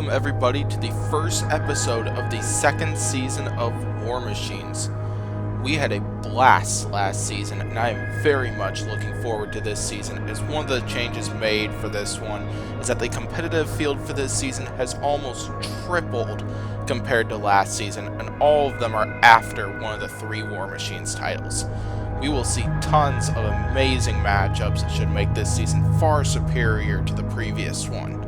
Welcome everybody to the first episode of the second season of War Machines. We had a blast last season, and I am very much looking forward to this season, as one of the changes made for this one is that the competitive field for this season has almost tripled compared to last season, and all of them are after one of the 3 War Machines titles. We will see tons of amazing matchups that should make this season far superior to the previous one.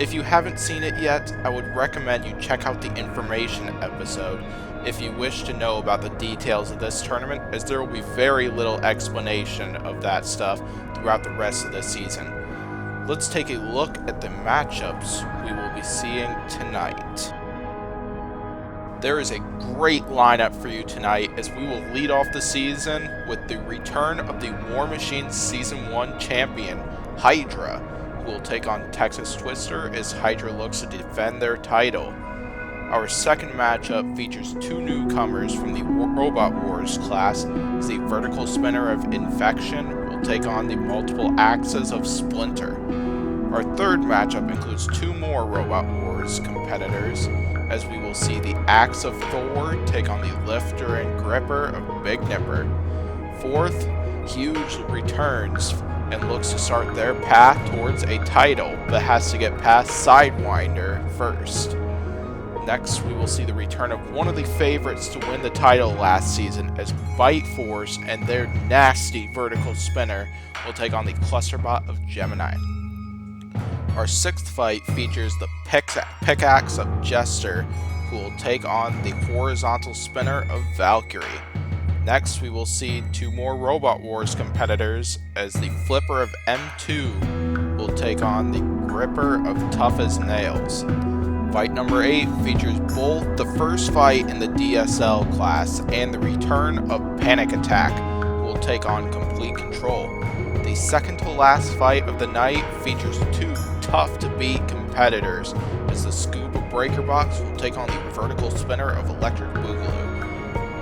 If you haven't seen it yet, I would recommend you check out the information episode if you wish to know about the details of this tournament, as there will be very little explanation of that stuff throughout the rest of the season. Let's take a look at the matchups we will be seeing tonight. There is a great lineup for you tonight, as we will lead off the season with the return of the War Machines Season 1 champion, Hydra, who will take on Texas Twister as Hydra looks to defend their title. Our second matchup features 2 newcomers from the Robot Wars class, as the vertical spinner of Infection will take on the multiple axes of Splinter. Our third matchup includes 2 more Robot Wars competitors, as we will see the Axe of Thor take on the Lifter and Gripper of Big Nipper. Fourth, Huge returns and looks to start their path towards a title, but has to get past Sidewinder first. Next, we will see the return of one of the favorites to win the title last season, as Bite Force and their nasty vertical spinner will take on the Clusterbot of Gemini. Our 6th fight features the pickaxe of Jester, who will take on the horizontal spinner of Valkyrie. Next, we will see 2 more Robot Wars competitors, as the flipper of M2 will take on the gripper of Tough as Nails. Fight number 8 features both the first fight in the DSL class and the return of Panic Attack, who will take on Complete Control. The second to last fight of the night features 2 tough-to-beat competitors, as the Scoop of Breakerbox will take on the vertical spinner of Electric Boogaloo.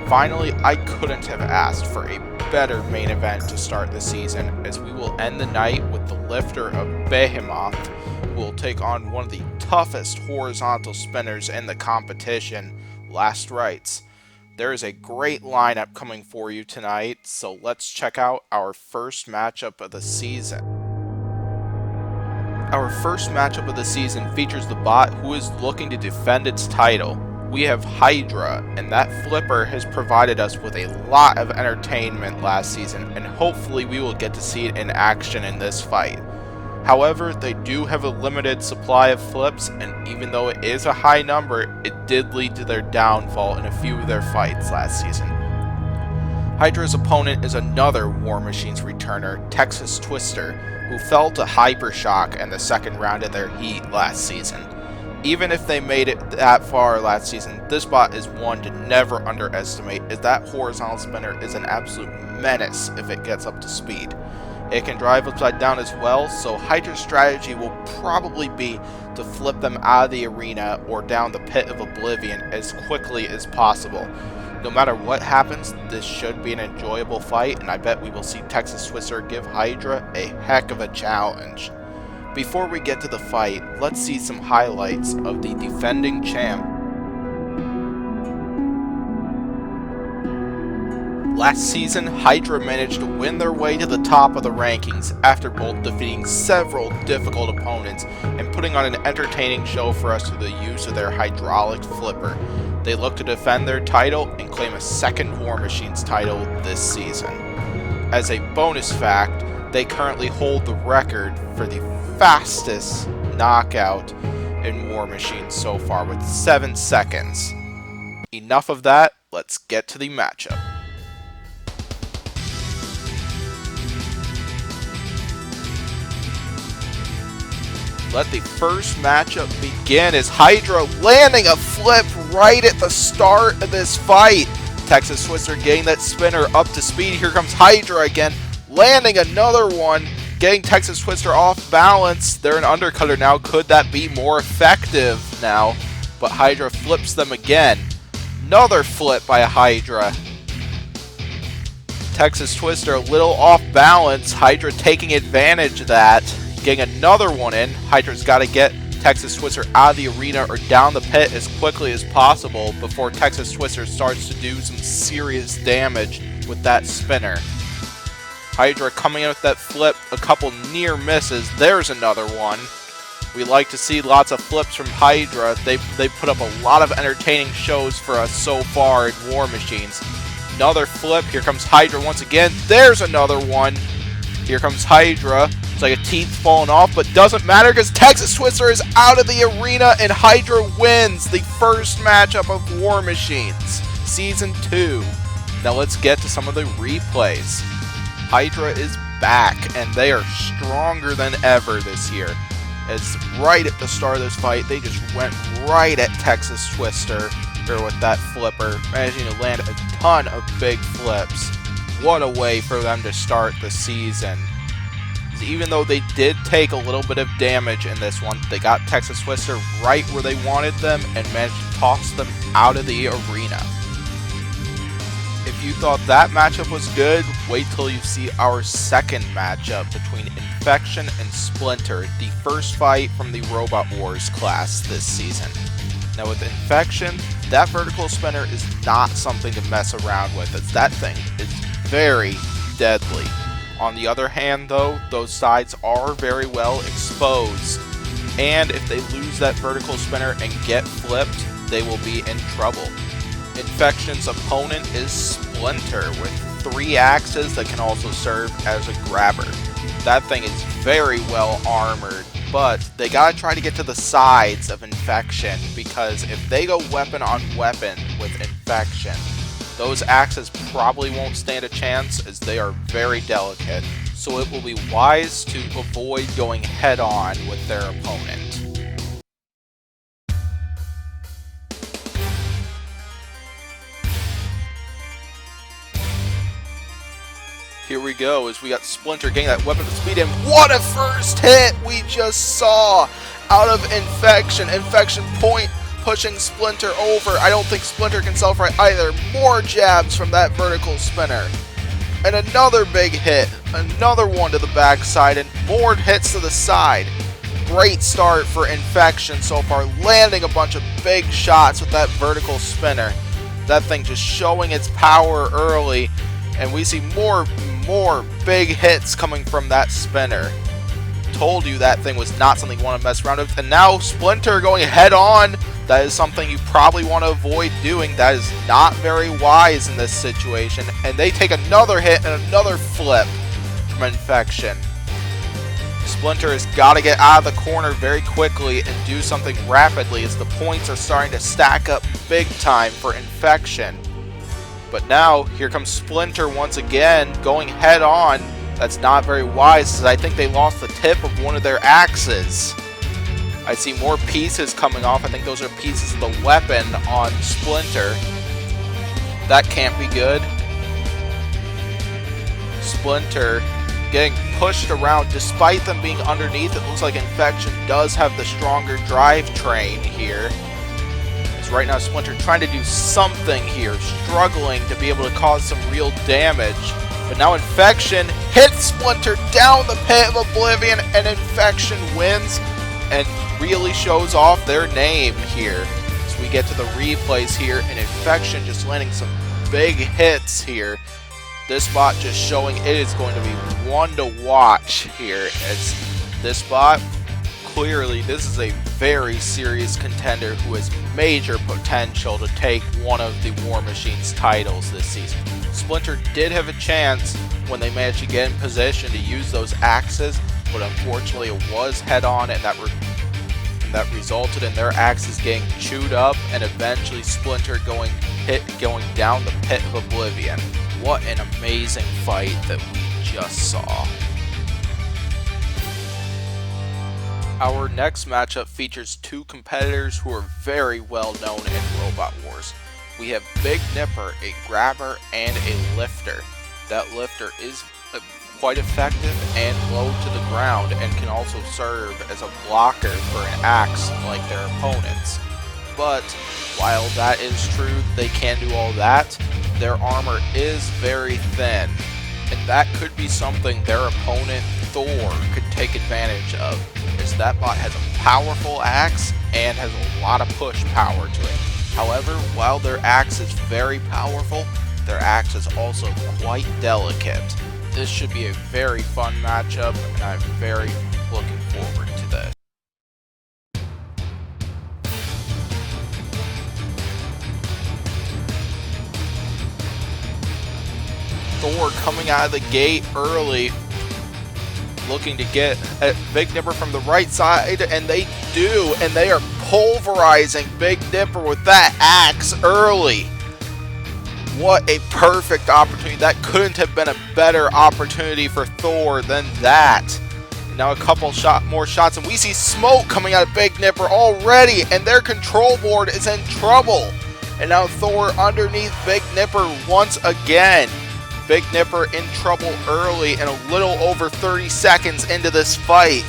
Finally, I couldn't have asked for a better main event to start the season, as we will end the night with the Lifter of Behemoth, who will take on one of the toughest horizontal spinners in the competition, Rites. There is a great lineup coming for you tonight, so let's check out our first matchup of the season. Our first matchup of the season features the bot who is looking to defend its title. We have Hydra, and that flipper has provided us with a lot of entertainment last season, and hopefully we will get to see it in action in this fight. However, they do have a limited supply of flips, and even though it is a high number, it did lead to their downfall in a few of their fights last season. Hydra's opponent is another War Machines returner, Texas Twister, who fell to Hypershock in the second round of their heat last season. Even if they made it that far last season, this bot is one to never underestimate, as that horizontal spinner is an absolute menace if it gets up to speed. It can drive upside down as well, so Hydra's strategy will probably be to flip them out of the arena or down the pit of oblivion as quickly as possible. No matter what happens, this should be an enjoyable fight, and I bet we will see Texas Twister give Hydra a heck of a challenge. Before we get to the fight, let's see some highlights of the defending champ. Last season, Hydra managed to win their way to the top of the rankings after both defeating several difficult opponents and putting on an entertaining show for us through the use of their hydraulic flipper. They look to defend their title and claim a second War Machines title this season. As a bonus fact, they currently hold the record for the fastest knockout in War Machines so far, with 7 seconds. Enough of that, let's get to the matchup. Let the first matchup begin, as Hydra landing a flip right at the start of this fight. Texas Twister getting that spinner up to speed. Here comes Hydra again, landing another one, getting Texas Twister off balance. They're an undercutter now. Could that be more effective now? But Hydra flips them again. Another flip by Hydra. Texas Twister a little off balance. Hydra taking advantage of that. Getting another one in. Hydra's got to get Texas Twister out of the arena or down the pit as quickly as possible before Texas Twister starts to do some serious damage with that spinner. Hydra coming in with that flip, a couple near misses. There's another one. We like to see lots of flips from Hydra. They put up a lot of entertaining shows for us so far in War Machines. Another flip. Here comes Hydra once again. There's another one. Here comes Hydra. It's like a teeth falling off, but doesn't matter because Texas Twister is out of the arena and Hydra wins the first matchup of War Machines, Season 2. Now let's get to some of the replays. Hydra is back, and they are stronger than ever this year. As right at the start of this fight, they just went right at Texas Twister with that flipper, managing to land a ton of big flips. What a way for them to start the season. Even though they did take a little bit of damage in this one, they got Texas Twister right where they wanted them and managed to toss them out of the arena. If you thought that matchup was good, wait till you see our second matchup between Infection and Splinter, the first fight from the Robot Wars class this season. Now with Infection, that vertical spinner is not something to mess around with, as that thing is very deadly. On the other hand though, those sides are very well exposed, and if they lose that vertical spinner and get flipped, they will be in trouble. Infection's opponent is Splinter with 3 axes that can also serve as a grabber. That thing is very well armored, but they gotta try to get to the sides of Infection, because if they go weapon on weapon with Infection, those axes probably won't stand a chance as they are very delicate, so it will be wise to avoid going head-on with their opponent. Here we go, as we got Splinter getting that weapon of speed, and what a first hit we just saw out of Infection. Infection point pushing Splinter over. I don't think Splinter can self-right either. More jabs from that vertical spinner. And another big hit. Another one to the backside, and more hits to the side. Great start for Infection so far, landing a bunch of big shots with that vertical spinner. That thing just showing its power early, and we see more big hits coming from that spinner. Told you that thing was not something you want to mess around with. And now Splinter going head on. That is something you probably want to avoid doing. That is not very wise in this situation. And they take another hit and another flip from Infection. Splinter has got to get out of the corner very quickly and do something rapidly, as the points are starting to stack up big time for Infection. But now, here comes Splinter once again, going head on. That's not very wise, as I think they lost the tip of one of their axes. I see more pieces coming off. I think those are pieces of the weapon on Splinter. That can't be good. Splinter getting pushed around. Despite them being underneath, it looks like Infection does have the stronger drivetrain here. Right now, Splinter trying to do something here, struggling to be able to cause some real damage. But now Infection hits Splinter down the pit of Oblivion, and Infection wins and really shows off their name here. So we get to the replays here, and Infection just landing some big hits here. This bot just showing it is going to be one to watch here, as this bot, clearly this is a very serious contender who has major potential to take one of the War Machines titles this season. Splinter did have a chance when they managed to get in position to use those axes, but unfortunately it was head-on, and that resulted in their axes getting chewed up, and eventually Splinter going down the pit of Oblivion. What an amazing fight that we just saw. Our next matchup features 2 competitors who are very well known in Robot Wars. We have Big Nipper, a grabber, and a lifter. That lifter is quite effective and low to the ground, and can also serve as a blocker for an axe like their opponents. But while that is true, they can do all that, their armor is very thin, and that could be something their opponent Thor could take advantage of, is that bot has a powerful axe and has a lot of push power to it. However, while their axe is very powerful, their axe is also quite delicate. This should be a very fun matchup, and I'm very looking forward to this. Thor coming out of the gate early, looking to get a Big Nipper from the right side, and they do, and they are pulverizing Big Nipper with that axe early. What a perfect opportunity. That couldn't have been a better opportunity for Thor than that. Now a couple more shots, and we see smoke coming out of Big Nipper already, and their control board is in trouble. And now Thor underneath Big Nipper once again. Big Nipper in trouble early and a little over 30 seconds into this fight.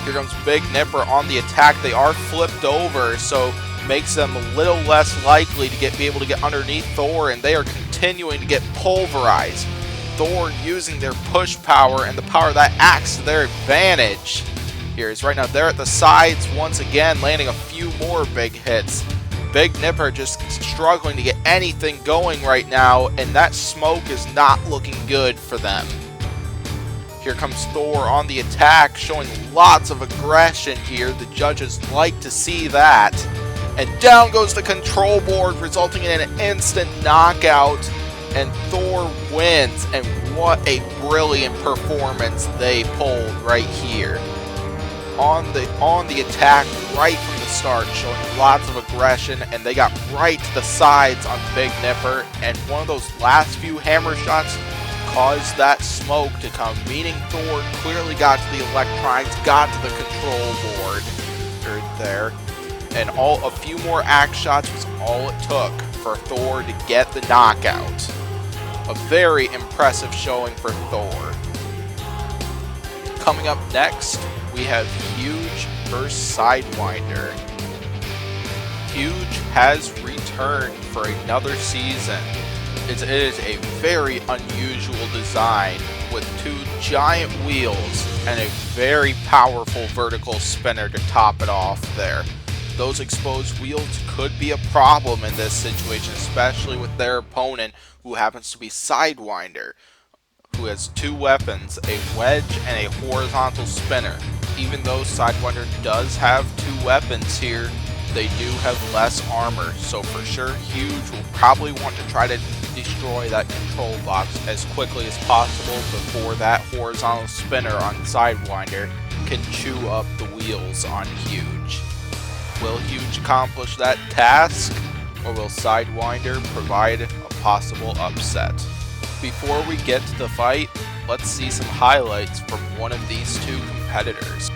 Here comes Big Nipper on the attack. They are flipped over, so makes them a little less likely to be able to get underneath Thor, and they are continuing to get pulverized. Thor using their push power and the power of that axe to their advantage. Here is right now they're at the sides once again, landing a few more big hits. Big Nipper just struggling to get anything going right now, and that smoke is not looking good for them. Here comes Thor on the attack, showing lots of aggression here. The judges like to see that. And down goes the control board, resulting in an instant knockout, and Thor wins. And what a brilliant performance they pulled right here. On the attack right from the start, showing lots of aggression, and they got right to the sides on Big Nipper, and one of those last few hammer shots caused that smoke to come, meaning Thor clearly got to the electronics, got to the control board right there, and a few more axe shots was all it took for Thor to get the knockout. A very impressive showing for Thor. Coming up next, we have Huge versus Sidewinder. Huge has returned for another season. It is a very unusual design with two giant wheels and a very powerful vertical spinner to top it off there. Those exposed wheels could be a problem in this situation, especially with their opponent, who happens to be Sidewinder, who has two weapons, a wedge and a horizontal spinner. Even though Sidewinder does have two weapons here, they do have less armor, so for sure Huge will probably want to try to destroy that control box as quickly as possible before that horizontal spinner on Sidewinder can chew up the wheels on Huge. Will Huge accomplish that task, or will Sidewinder provide a possible upset? Before we get to the fight, let's see some highlights from one of these two competitors.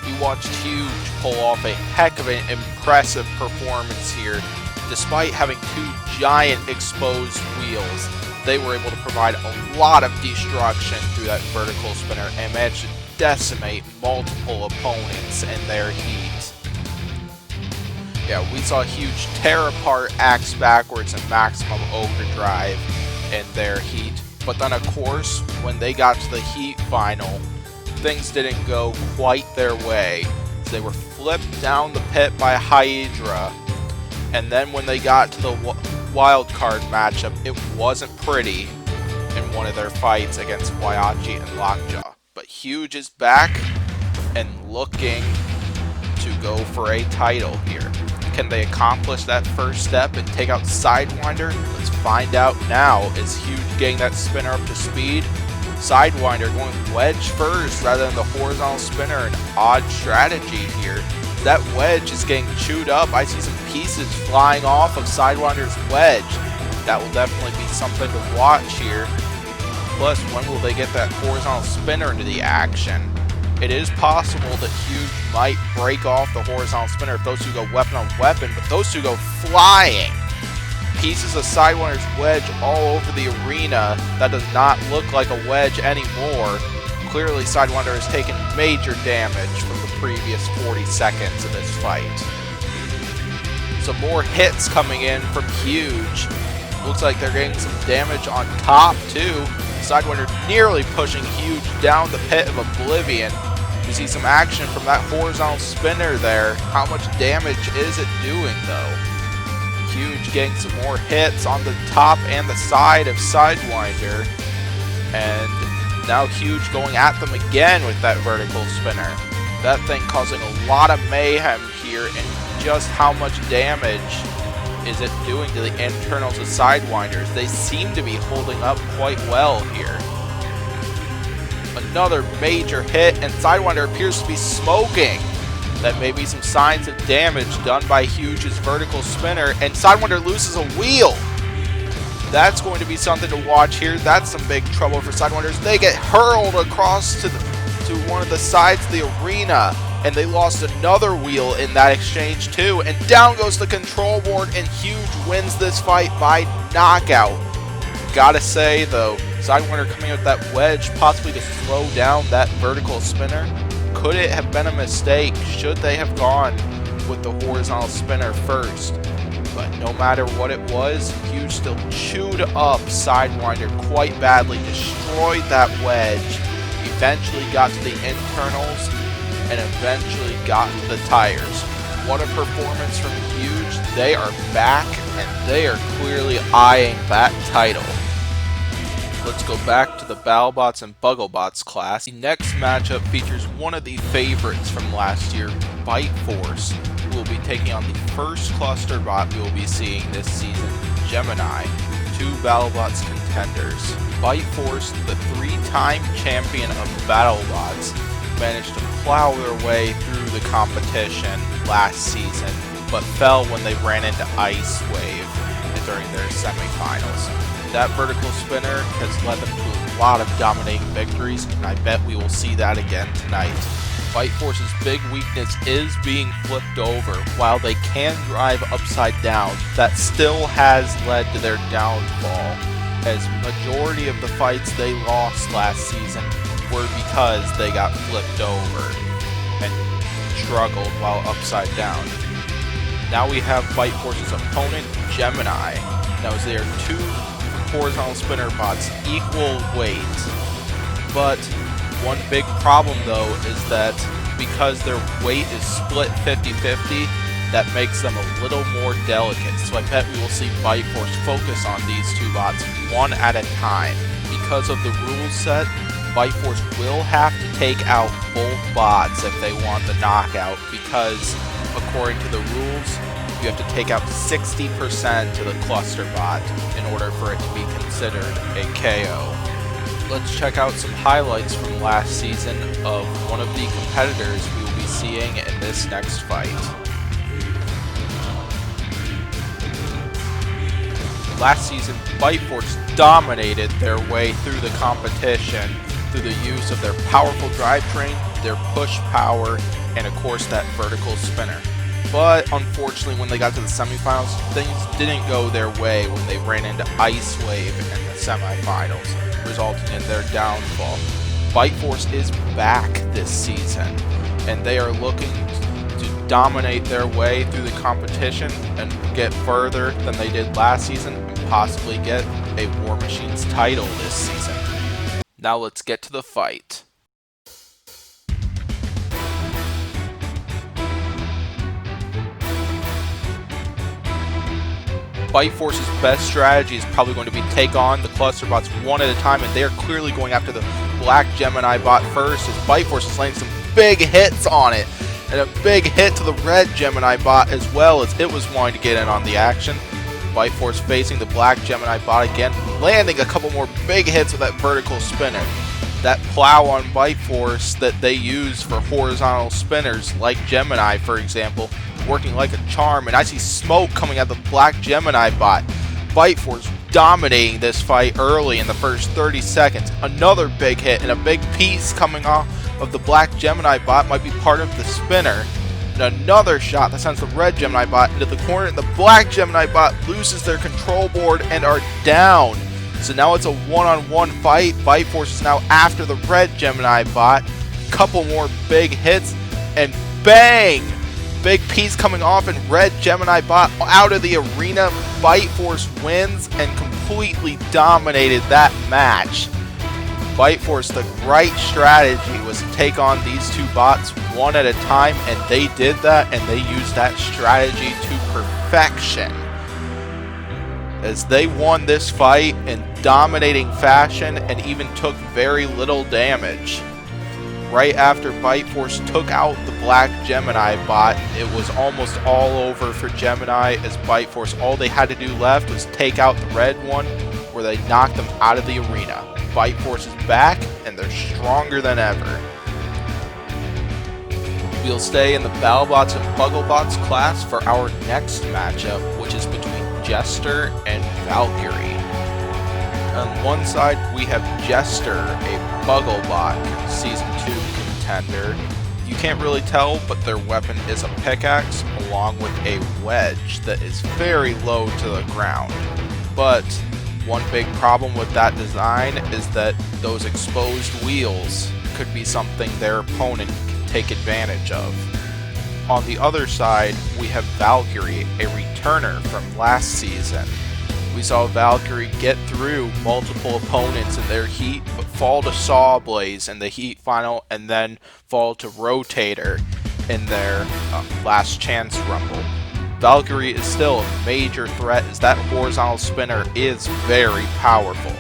We watched Huge pull off a heck of an impressive performance here. Despite having two giant exposed wheels, they were able to provide a lot of destruction through that vertical spinner and managed to decimate multiple opponents in their heat. Yeah, we saw Huge tear apart Axe backwards and maximum overdrive in their heat. But then, of course, when they got to the heat final, things didn't go quite their way. They were flipped down the pit by Hydra. And then when they got to the wild card matchup, it wasn't pretty in one of their fights against Wyachi and Lockjaw. But Huge is back and looking to go for a title here. Can they accomplish that first step and take out Sidewinder? Let's find out now. Is Huge getting that spinner up to speed? Sidewinder going wedge first rather than the horizontal spinner. An odd strategy here. That wedge is getting chewed up. I see some pieces flying off of Sidewinder's wedge. That will definitely be something to watch here. Plus, when will they get that horizontal spinner into the action? It is possible that Huge might break off the horizontal spinner if those two go weapon on weapon, but those two go flying. Pieces of Sidewinder's wedge all over the arena. That does not look like a wedge anymore. Clearly, Sidewinder has taken major damage from the previous 40 seconds of this fight. Some more hits coming in from Huge. Looks like they're getting some damage on top too. Sidewinder nearly pushing Huge down the pit of oblivion. We see some action from that horizontal spinner there. How much damage is it doing though? Huge getting some more hits on the top and the side of Sidewinder. And now Huge going at them again with that vertical spinner. That thing causing a lot of mayhem here, and just how much damage is it doing to the internals of Sidewinders? They seem to be holding up quite well here. Another major hit, and Sidewinder appears to be smoking. That may be some signs of damage done by Huge's vertical spinner, and Sidewinder loses a wheel. That's going to be something to watch here. That's some big trouble for Sidewinders. They get hurled across to one of the sides of the arena, and they lost another wheel in that exchange too. And down goes the control board, and Huge wins this fight by knockout. Gotta say though, Sidewinder coming out with that wedge, possibly to slow down that vertical spinner. Could it have been a mistake? Should they have gone with the horizontal spinner first? But no matter what it was, Huge still chewed up Sidewinder quite badly, destroyed that wedge, eventually got to the internals, and eventually got to the tires. What a performance from Huge. They are back, and they are clearly eyeing that title. Let's go back to the Battlebots and Bugglebots class. The next matchup features one of the favorites from last year, Bite Force, who will be taking on the first cluster bot we will be seeing this season, Gemini, two Battlebots contenders. Bite Force, the three-time champion of Battlebots, managed to plow their way through the competition last season, but fell when they ran into Ice Wave during their semifinals. That vertical spinner has led them to a lot of dominating victories, and I bet we will see that again tonight. Bite Force's big weakness is being flipped over. While they can drive upside down, that still has led to their downfall, as majority of the fights they lost last season were because they got flipped over and struggled while upside down. Now we have Bite Force's opponent, Gemini. Now as they are two horizontal spinner bots equal weight, but one big problem though is that because their weight is split 50-50, that makes them a little more delicate. So I bet we will see Bite Force focus on these two bots one at a time. Because of the rules set, Bite Force will have to take out both bots if they want the knockout, because according to the rules, you have to take out 60% of the cluster bot in order for it to be considered a KO. Let's check out some highlights from last season of one of the competitors we will be seeing in this next fight. Last season, Bite Force dominated their way through the competition through the use of their powerful drivetrain, their push power, and of course that vertical spinner. But unfortunately, when they got to the semifinals, things didn't go their way when they ran into Ice Wave in the semifinals, resulting in their downfall. Bite Force is back this season, and they are looking to dominate their way through the competition and get further than they did last season, and possibly get a War Machines title this season. Now let's get to the fight. Bite Force's best strategy is probably going to be take on the cluster bots one at a time, and they are clearly going after the black Gemini bot first, as Bite Force is laying some big hits on it, and a big hit to the red Gemini bot as well, as it was wanting to get in on the action. Bite Force facing the black Gemini bot again, landing a couple more big hits with that vertical spinner. That plow on Bite Force that they use for horizontal spinners, like Gemini for example, working like a charm, and I see smoke coming out the black Gemini bot. Bite Force dominating this fight early in the first 30 seconds. Another big hit and a big piece coming off of the black Gemini bot might be part of the spinner. And another shot that sends the red Gemini bot into the corner, and the black Gemini bot loses their control board and are down. So now it's a one-on-one fight. Bite Force is now after the red Gemini bot. Couple more big hits, and bang! big piece coming off, and red Gemini bot out of the arena. Bite Force wins and completely dominated that match. Bite Force, the right strategy was to take on these two bots one at a time, and they did that, and they used that strategy to perfection, as they won this fight in dominating fashion and even took very little damage. Right after Bite Force took out the black Gemini bot, it was almost all over for Gemini, as Bite Force, all they had to do left was take out the red one, where they knocked them out of the arena. Bite Force is back, and they're stronger than ever. We'll stay in the Battlebots and Bugglebots class for our next matchup, which is between Jester and Valkyrie. On one side, we have Jester, a Bugglebot Season 2 contender. You can't really tell, but their weapon is a pickaxe along with a wedge that is very low to the ground. But one big problem with that design is that those exposed wheels could be something their opponent can take advantage of. On the other side, we have Valkyrie, a returner from last season. We saw Valkyrie get through multiple opponents in their heat, but fall to Sawblaze in the heat final, and then fall to Rotator in their last chance rumble. Valkyrie is still a major threat, as that horizontal spinner is very powerful.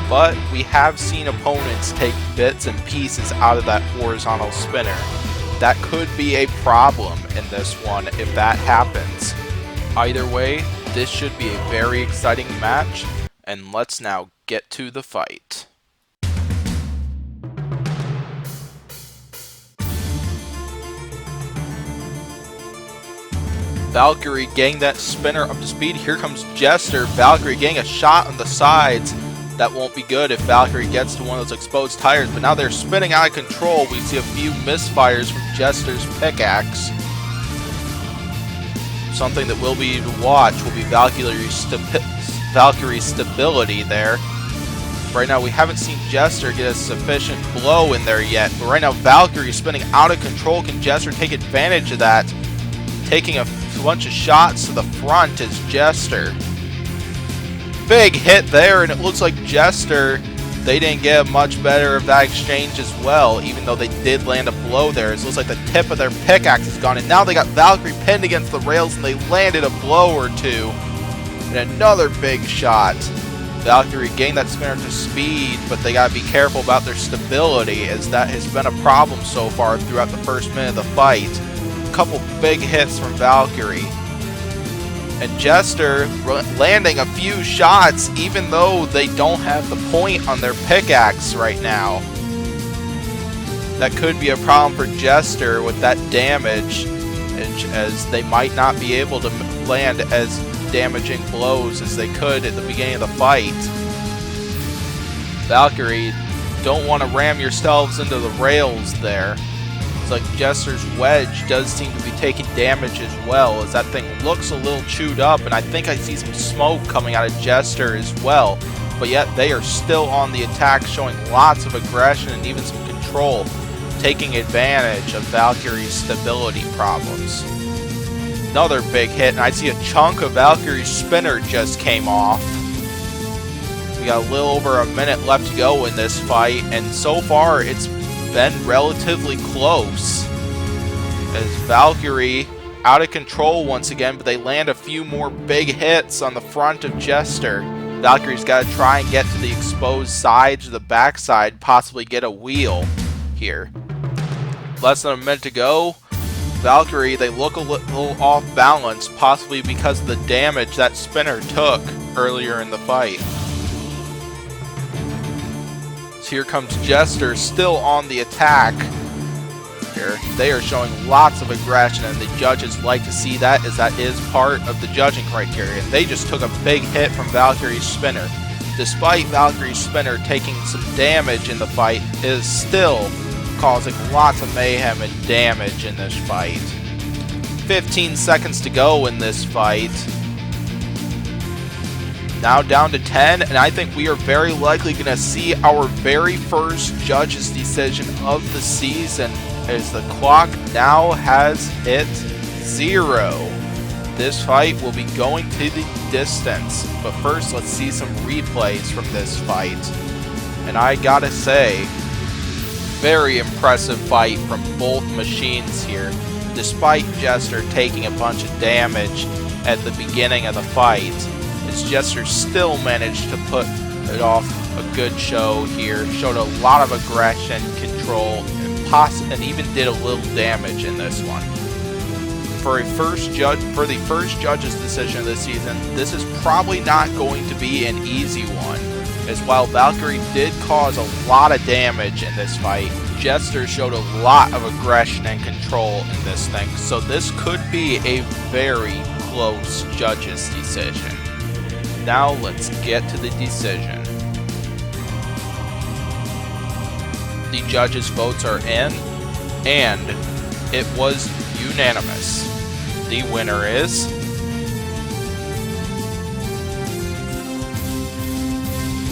But we have seen opponents take bits and pieces out of that horizontal spinner. That could be a problem in this one if that happens. Either way, this should be a very exciting match, and let's now get to the fight. Valkyrie getting that spinner up to speed. Here comes Jester. Valkyrie getting a shot on the sides. That won't be good if Valkyrie gets to one of those exposed tires, but now they're spinning out of control. We see a few misfires from Jester's pickaxe. Something that will be to watch will be Valkyrie's stability there. Right now we haven't seen Jester get a sufficient blow in there yet, but right now Valkyrie is spinning out of control. Can Jester take advantage of that? Taking a bunch of shots to the front is Jester. Big hit there, and it looks like Jester, they didn't get much better of that exchange as well, even though they did land a blow there. It looks like the tip of their pickaxe is gone, and now they got Valkyrie pinned against the rails, and they landed a blow or two. And another big shot. Valkyrie gained that spinner to speed, but they gotta be careful about their stability, as that has been a problem so far throughout the first minute of the fight. A couple big hits from Valkyrie. And Jester landing a few shots, even though they don't have the point on their pickaxe right now. That could be a problem for Jester with that damage, as they might not be able to land as damaging blows as they could at the beginning of the fight. Valkyrie, don't want to ram yourselves into the rails there. It's like Jester's wedge does seem to be taking damage as well, as that thing looks a little chewed up, and I think I see some smoke coming out of Jester as well. But yet they are still on the attack, showing lots of aggression and even some control, taking advantage of Valkyrie's stability problems. Another big hit, and I see a chunk of Valkyrie's spinner just came off. We got a little over a minute left to go in this fight, and so far it's been relatively close, as Valkyrie out of control once again, but they land a few more big hits on the front of Jester. Valkyrie's got to try and get to the exposed sides or the backside, possibly get a wheel here. Less than a minute to go. Valkyrie, they look a little off balance, possibly because of the damage that spinner took earlier in the fight. Here comes Jester, still on the attack. Here, they are showing lots of aggression, and the judges like to see that, as that is part of the judging criteria. They just took a big hit from Valkyrie's spinner. Despite Valkyrie's spinner taking some damage in the fight, it is still causing lots of mayhem and damage in this fight. 15 seconds to go in this fight. Now down to 10, and I think we are very likely going to see our very first judge's decision of the season, as the clock now has hit 0. This fight will be going to the distance, but first let's see some replays from this fight. And I gotta say, very impressive fight from both machines here. Despite Jester taking a bunch of damage at the beginning of the fight, Jester still managed to put it off a good show here. Showed a lot of aggression, control, and even did a little damage in this one. For the first judge's decision this season, this is probably not going to be an easy one. As while Valkyrie did cause a lot of damage in this fight, Jester showed a lot of aggression and control in this thing, so this could be a very close judge's decision. Now let's get to the decision. The judges' votes are in, and it was unanimous. The winner is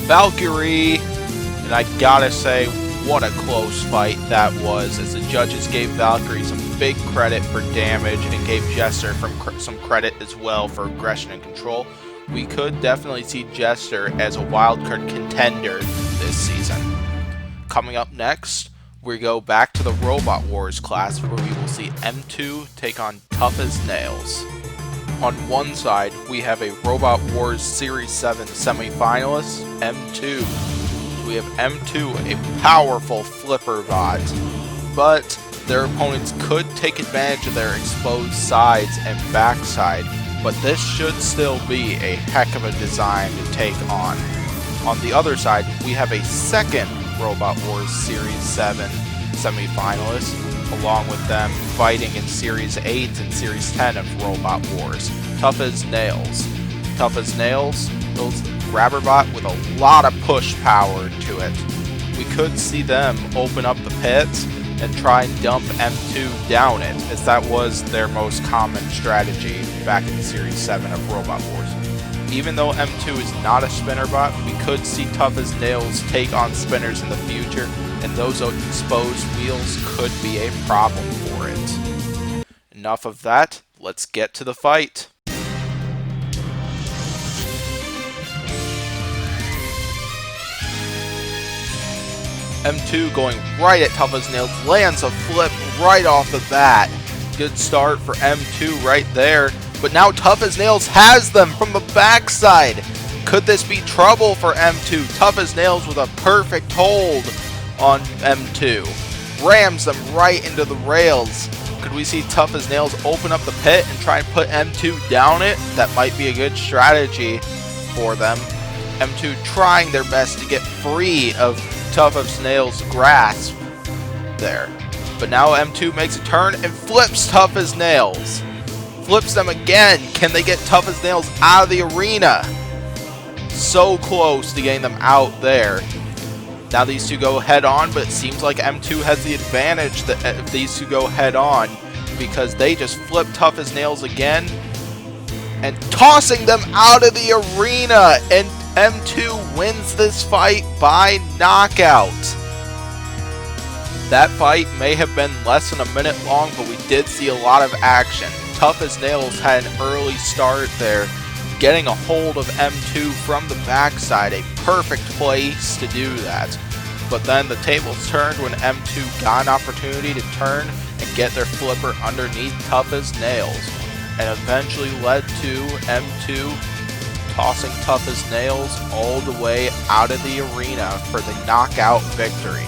Valkyrie, and I gotta say, what a close fight that was, as the judges gave Valkyrie some big credit for damage and gave Jester some credit as well for aggression and control. We could definitely see Jester as a wildcard contender this season. Coming up next, we go back to the Robot Wars class, where we will see M2 take on Tough as Nails. On one side, we have a Robot Wars Series 7 semi-finalist, M2. We have M2, a powerful flipper bot, but their opponents could take advantage of their exposed sides and backside, but this should still be a heck of a design to take on. On the other side, we have a second Robot Wars Series 7 semi-finalists, along with them fighting in Series 8 and Series 10 of Robot Wars. Tough as Nails. Tough as Nails, those grabber bot with a lot of push power to it. We could see them open up the pits and try and dump M2 down it, as that was their most common strategy back in Series 7 of Robot Wars. Even though M2 is not a spinner bot, we could see Tough as Nails take on spinners in the future, and those exposed wheels could be a problem for it. Enough of that, let's get to the fight. M2 going right at Tough as Nails, lands a flip right off the bat. Good start for M2 right there, but now Tough as Nails has them from the backside. Could this be trouble for M2? Tough as Nails with a perfect hold on M2. Rams them right into the rails. Could we see Tough as Nails open up the pit and try and put M2 down it? That might be a good strategy for them. M2 trying their best to get free of Tough as Nails' grasp there. But now M2 makes a turn and flips Tough as Nails. Flips them again. Can they get Tough as Nails out of the arena? So close to getting them out there. Now these two go head on, but it seems like M2 has the advantage that if these two go head on, because they just flip Tough as Nails again and tossing them out of the arena, and M2 wins this fight by knockout. That fight may have been less than a minute long, but we did see a lot of action. Tough as Nails had an early start there, getting a hold of M2 from the backside, a perfect place to do that. But then the tables turned when M2 got an opportunity to turn and get their flipper underneath Tough as Nails, and eventually led to M2 tossing Tough as Nails all the way out of the arena for the knockout victory.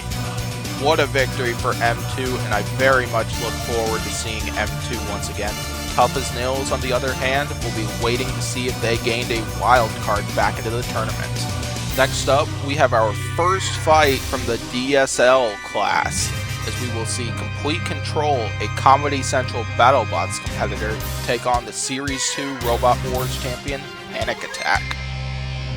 What a victory for M2, and I very much look forward to seeing M2 once again. Tough as Nails, on the other hand, will be waiting to see if they gained a wild card back into the tournament. Next up, we have our first fight from the DSL class, as we will see Complete Control, a Comedy Central Battlebots competitor, take on the Series 2 Robot Wars champion, Panic Attack.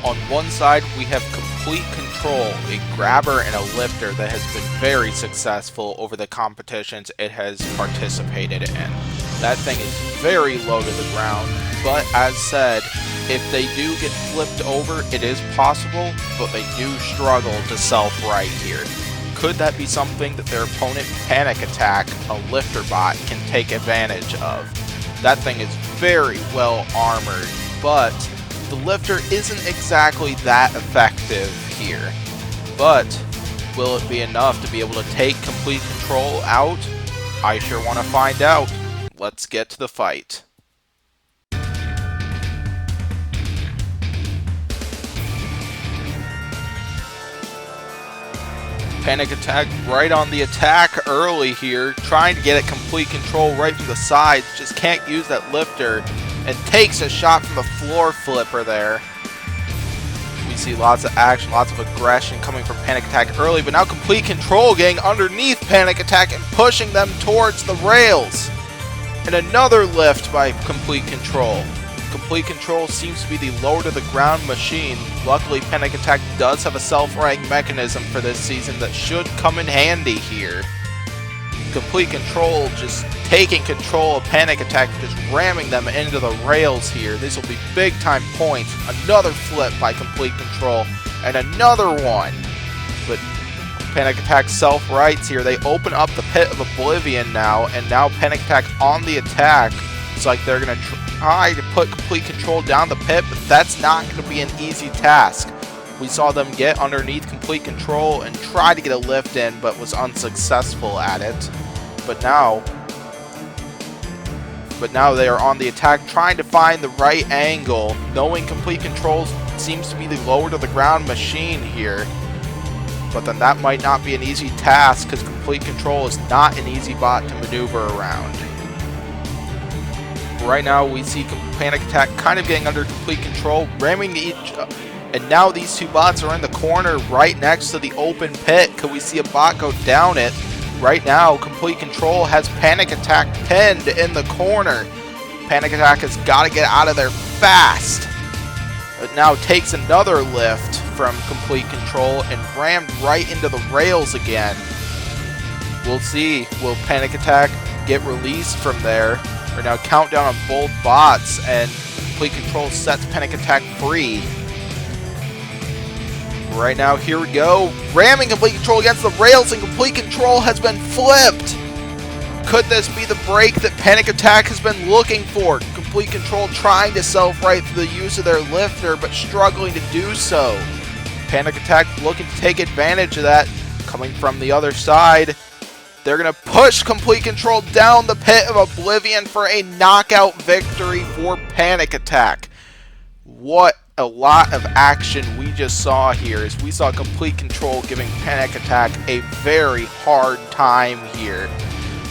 On one side, we have Complete Control, a grabber and a lifter that has been very successful over the competitions it has participated in. That thing is very low to the ground, but as said, if they do get flipped over, it is possible, but they do struggle to self-right here. Could that be something that their opponent, Panic Attack, a lifter bot, can take advantage of? That thing is very well armored, but the lifter isn't exactly that effective here. But will it be enough to be able to take complete control out? I sure want to find out. Let's get to the fight. Panic Attack right on the attack early here, trying to get it complete control right from the sides. Just can't use that lifter, and takes a shot from the floor flipper there. We see lots of action, lots of aggression coming from Panic Attack early, but now complete control getting underneath Panic Attack and pushing them towards the rails. And another lift by complete control. Complete control seems to be the lower to the ground machine. Luckily, Panic Attack does have a self-righting mechanism for this season that should come in handy here. Complete control just taking control of Panic Attack, just ramming them into the rails here. These will be big time points. Another flip by complete control, and another one. But Panic Attack self-rights here. They open up the Pit of Oblivion now, and now Panic Attack on the attack. It's like they're going to try to put complete control down the pit, but that's not going to be an easy task. We saw them get underneath complete control and try to get a lift in, but was unsuccessful at it. But now they are on the attack, trying to find the right angle, knowing complete control seems to be the lower to the ground machine here. But then that might not be an easy task, because complete control is not an easy bot to maneuver around. Right now we see Panic Attack kind of getting under complete control, ramming each, and now these two bots are in the corner right next to the open pit. Could we see a bot go down it? Right now, complete control has Panic Attack pinned in the corner. Panic Attack has got to get out of there fast. It now takes another lift from complete control and rammed right into the rails again. We'll see, will Panic Attack get released from there? Right now, countdown on both bots, and complete control sets Panic Attack free. Right now, here we go. Ramming complete control against the rails, and complete control has been flipped. Could this be the break that Panic Attack has been looking for? Complete control trying to self-right through the use of their lifter, but struggling to do so. Panic Attack looking to take advantage of that. Coming from the other side. They're going to push complete control down the Pit of Oblivion for a knockout victory for Panic Attack. What a lot of action we just saw here, as we saw complete control giving Panic Attack a very hard time here,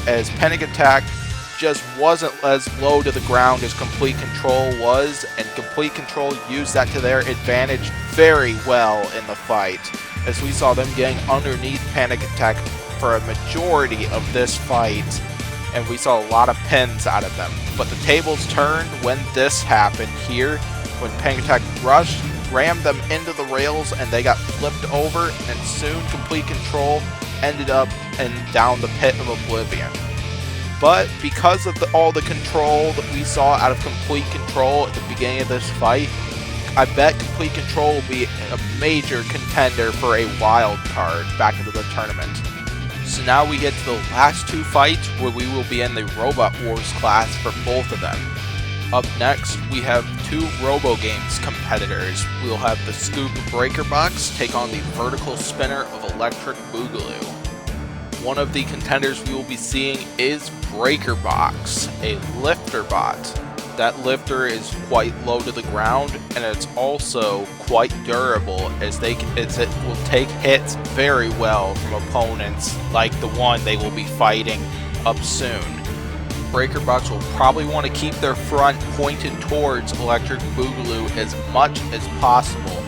as Panic Attack just wasn't as low to the ground as complete control was, and complete control used that to their advantage very well in the fight, as we saw them getting underneath Panic Attack for a majority of this fight, and we saw a lot of pins out of them. But the tables turned when this happened here, when Panic Attack rushed, rammed them into the rails, and they got flipped over, and soon complete control ended up and down the Pit of Oblivion. But because of all the control that we saw out of complete control at the beginning of this fight, I bet complete control will be a major contender for a wild card back into the tournament. So now we get to the last two fights, where we will be in the Robot Wars class for both of them. Up next, we have two Robo Games competitors. We'll have the Scoop Breakerbots take on the Vertical Spinner of Electric Boogaloo. One of the contenders we will be seeing is Breakerbots, a lifter bot. That lifter is quite low to the ground, and it's also quite durable, as it will take hits very well from opponents like the one they will be fighting up soon. Breakerbots will probably want to keep their front pointed towards Electric Boogaloo as much as possible,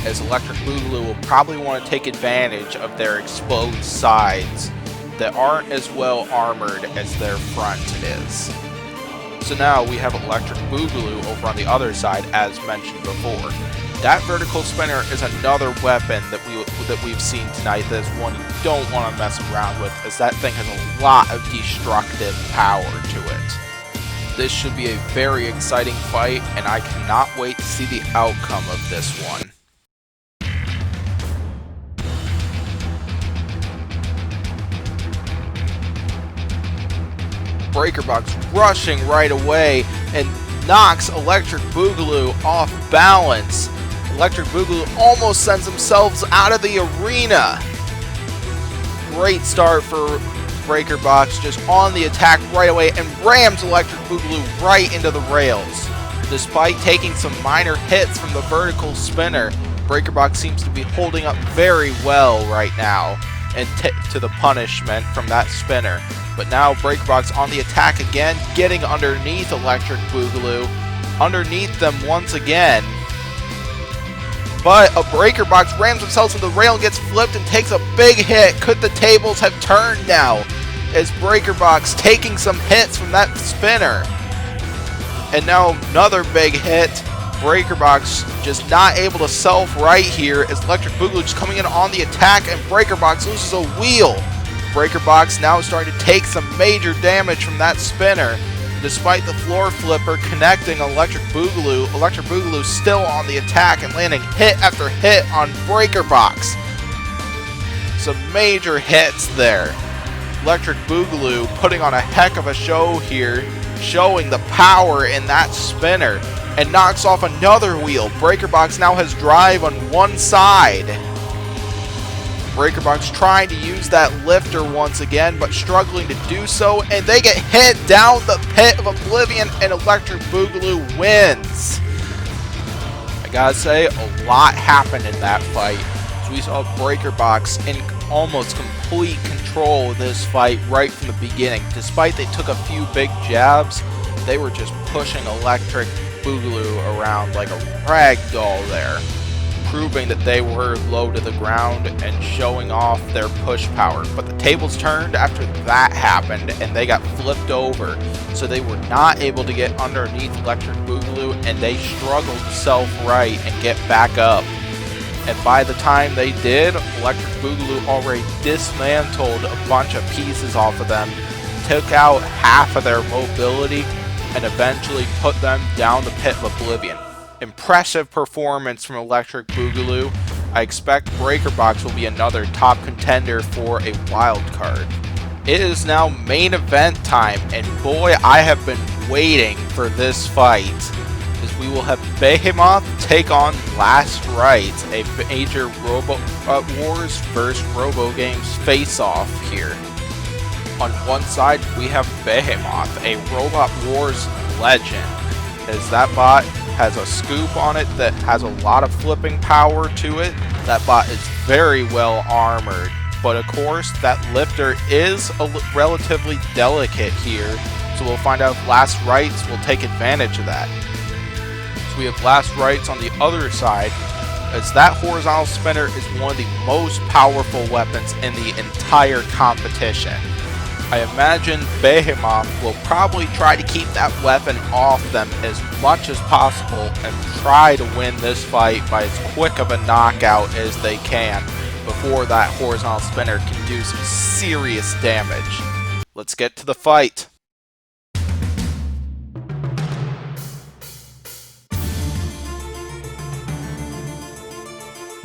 as Electric Boogaloo will probably want to take advantage of their exposed sides that aren't as well armored as their front is. So now we have Electric Boogaloo over on the other side, as mentioned before. That vertical spinner is another weapon that we've seen tonight that is one you don't want to mess around with, as that thing has a lot of destructive power to it. This should be a very exciting fight, and I cannot wait to see the outcome of this one. BreakerBox rushing right away and knocks Electric Boogaloo off balance. Electric Boogaloo almost sends themselves out of the arena. Great start for BreakerBox, just on the attack right away and rams Electric Boogaloo right into the rails. Despite taking some minor hits from the vertical spinner, BreakerBox seems to be holding up very well right now and to the punishment from that spinner. But now BreakerBox on the attack again, getting underneath Electric Boogaloo, underneath them once again. But a BreakerBox rams themselves into the rail and gets flipped and takes a big hit. Could the tables have turned now? As BreakerBox taking some hits from that spinner. And now another big hit. BreakerBox just not able to self-right here as Electric Boogaloo just coming in on the attack and BreakerBox loses a wheel. BreakerBox now starting to take some major damage from that spinner. Despite the floor flipper connecting Electric Boogaloo still on the attack and landing hit after hit on BreakerBox. Some major hits there. Electric Boogaloo putting on a heck of a show here, showing the power in that spinner, and knocks off another wheel. BreakerBox now has drive on one side. BreakerBox trying to use that lifter once again, but struggling to do so, and they get hit down the pit of oblivion, and Electric Boogaloo wins. I gotta say, a lot happened in that fight. So we saw BreakerBox in almost complete control of this fight right from the beginning. Despite they took a few big jabs, they were just pushing Electric Boogaloo around like a rag doll there, proving that they were low to the ground and showing off their push power. But the tables turned after that happened and they got flipped over, so they were not able to get underneath Electric Boogaloo and they struggled to self-right and get back up. And by the time they did, Electric Boogaloo already dismantled a bunch of pieces off of them, took out half of their mobility, and eventually put them down the pit of oblivion. Impressive performance from Electric Boogaloo. I expect BreakerBox will be another top contender for a wild card. It is now main event time, and boy, I have been waiting for this fight. As we will have Behemoth take on Last Rites, a major Robot Wars versus Robo Games face-off here. On one side, we have Behemoth, a Robot Wars legend, as that bot has a scoop on it that has a lot of flipping power to it. That bot is very well armored, but of course that lifter is relatively delicate here, so we'll find out if Last Rites will take advantage of that. So we have Last Rites on the other side, as that horizontal spinner is one of the most powerful weapons in the entire competition. I imagine Behemoth will probably try to keep that weapon off them as much as possible and try to win this fight by as quick of a knockout as they can before that horizontal spinner can do some serious damage. Let's get to the fight.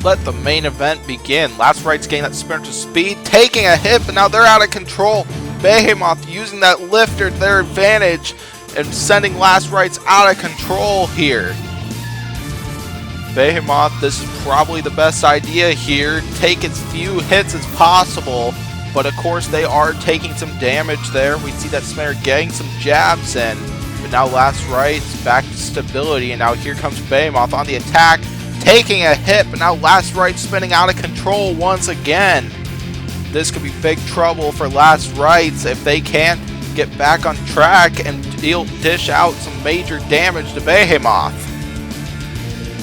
Let the main event begin. Last Rites getting that Splinter speed, taking a hit, but now they're out of control. Behemoth using that lifter to their advantage and sending Last Rites out of control here. Behemoth, this is probably the best idea here. Take as few hits as possible, but of course they are taking some damage there. We see that Splinter getting some jabs in, but now Last Rites back to stability, and now here comes Behemoth on the attack, taking a hit, but now Last Rites spinning out of control once again. This could be big trouble for Last Rites if they can't get back on track and dish out some major damage to Behemoth.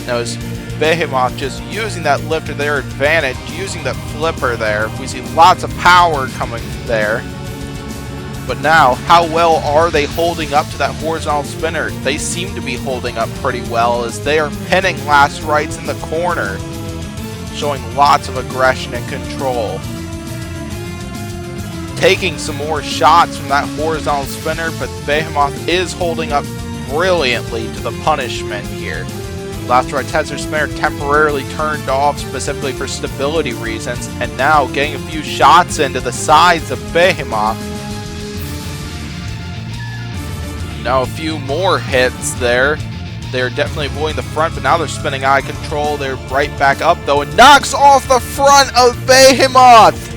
Now as Behemoth just using that lift to their advantage, using that flipper there, we see lots of power coming there. But now, how well are they holding up to that horizontal spinner? They seem to be holding up pretty well as they are pinning Last Rites in the corner, showing lots of aggression and control. Taking some more shots from that horizontal spinner, but Behemoth is holding up brilliantly to the punishment here. Last Rites has their spinner temporarily turned off specifically for stability reasons, and now getting a few shots into the sides of Behemoth. Now a few more hits there. They're definitely avoiding the front, but now they're spinning out of control. They're right back up, though, and knocks off the front of Behemoth.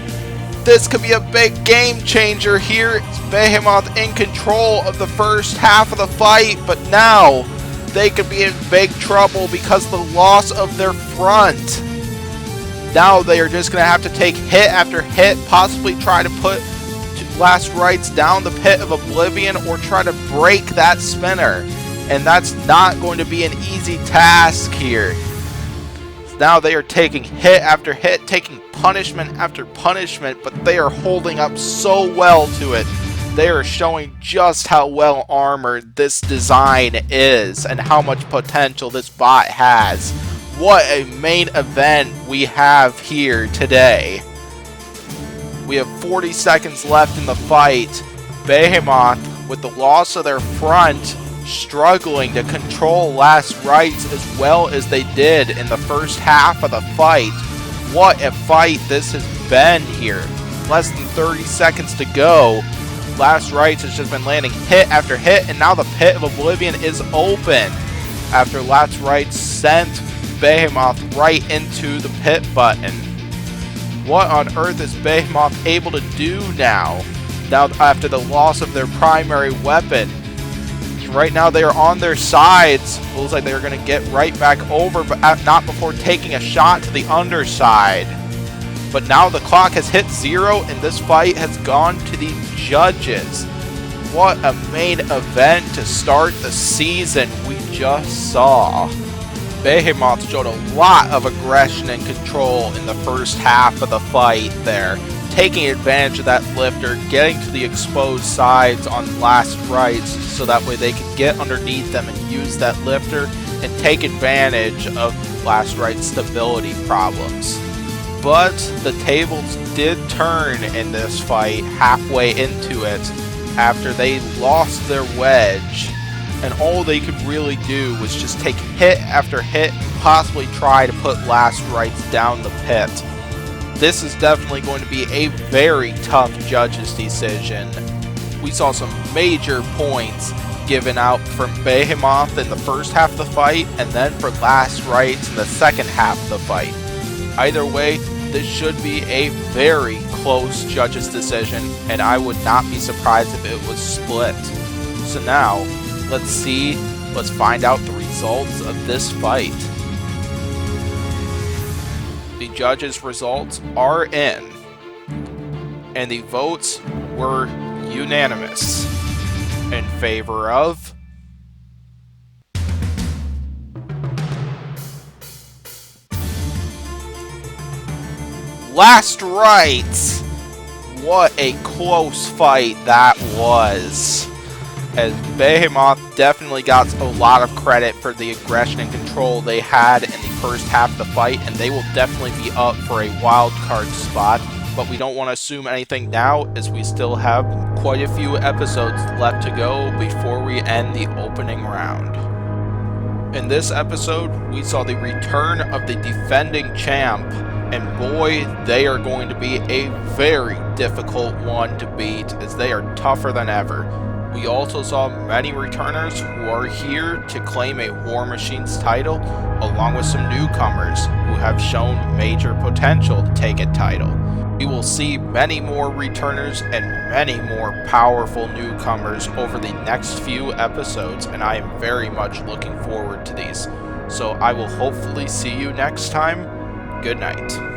This could be a big game changer here. It's Behemoth in control of the first half of the fight, but now they could be in big trouble because of the loss of their front. Now they are just going to have to take hit after hit, possibly try to put Last Rites down the pit of oblivion or try to break that spinner. And that's not going to be an easy task here. Now they are taking hit after hit, taking punishment after punishment, but they are holding up so well to it. They are showing just how well armored this design is and how much potential this bot has. What a main event we have here today. We have 40 seconds left in the fight. Behemoth, with the loss of their front, struggling to control Last Rites as well as they did in the first half of the fight. What a fight this has been here. Less than 30 seconds to go. Last Rites has just been landing hit after hit, and now the pit of oblivion is open after Last Rites sent Behemoth right into the pit button. What on earth is Behemoth able to do now? Now after the loss of their primary weapon. Right now they are on their sides. Looks like they're going to get right back over, but not before taking a shot to the underside. But now the clock has hit 0 and this fight has gone to the judges. What a main event to start the season we just saw. Behemoth showed a lot of aggression and control in the first half of the fight there, taking advantage of that lifter, getting to the exposed sides on Last Rites so that way they can get underneath them and use that lifter and take advantage of Last Rites' stability problems. But the tables did turn in this fight halfway into it after they lost their wedge, and all they could really do was just take hit after hit and possibly try to put Last Rites down the pit. This is definitely going to be a very tough judge's decision. We saw some major points given out from Behemoth in the first half of the fight, and then for Last Rites in the second half of the fight. Either way, this should be a very close judge's decision, and I would not be surprised if it was split. So now, let's find out the results of this fight. The judges' results are in, and the votes were unanimous in favor of Last Rites. What a close fight that was, as Behemoth definitely got a lot of credit for the aggression and control they had in the first half of the fight, and they will definitely be up for a wild card spot, but we don't want to assume anything now as we still have quite a few episodes left to go before we end the opening round. In this episode, we saw the return of the defending champ, and boy, they are going to be a very difficult one to beat as they are tougher than ever. We also saw many returners who are here to claim a War Machines title, along with some newcomers who have shown major potential to take a title. We will see many more returners and many more powerful newcomers over the next few episodes, and I am very much looking forward to these. So I will hopefully see you next time. Good night.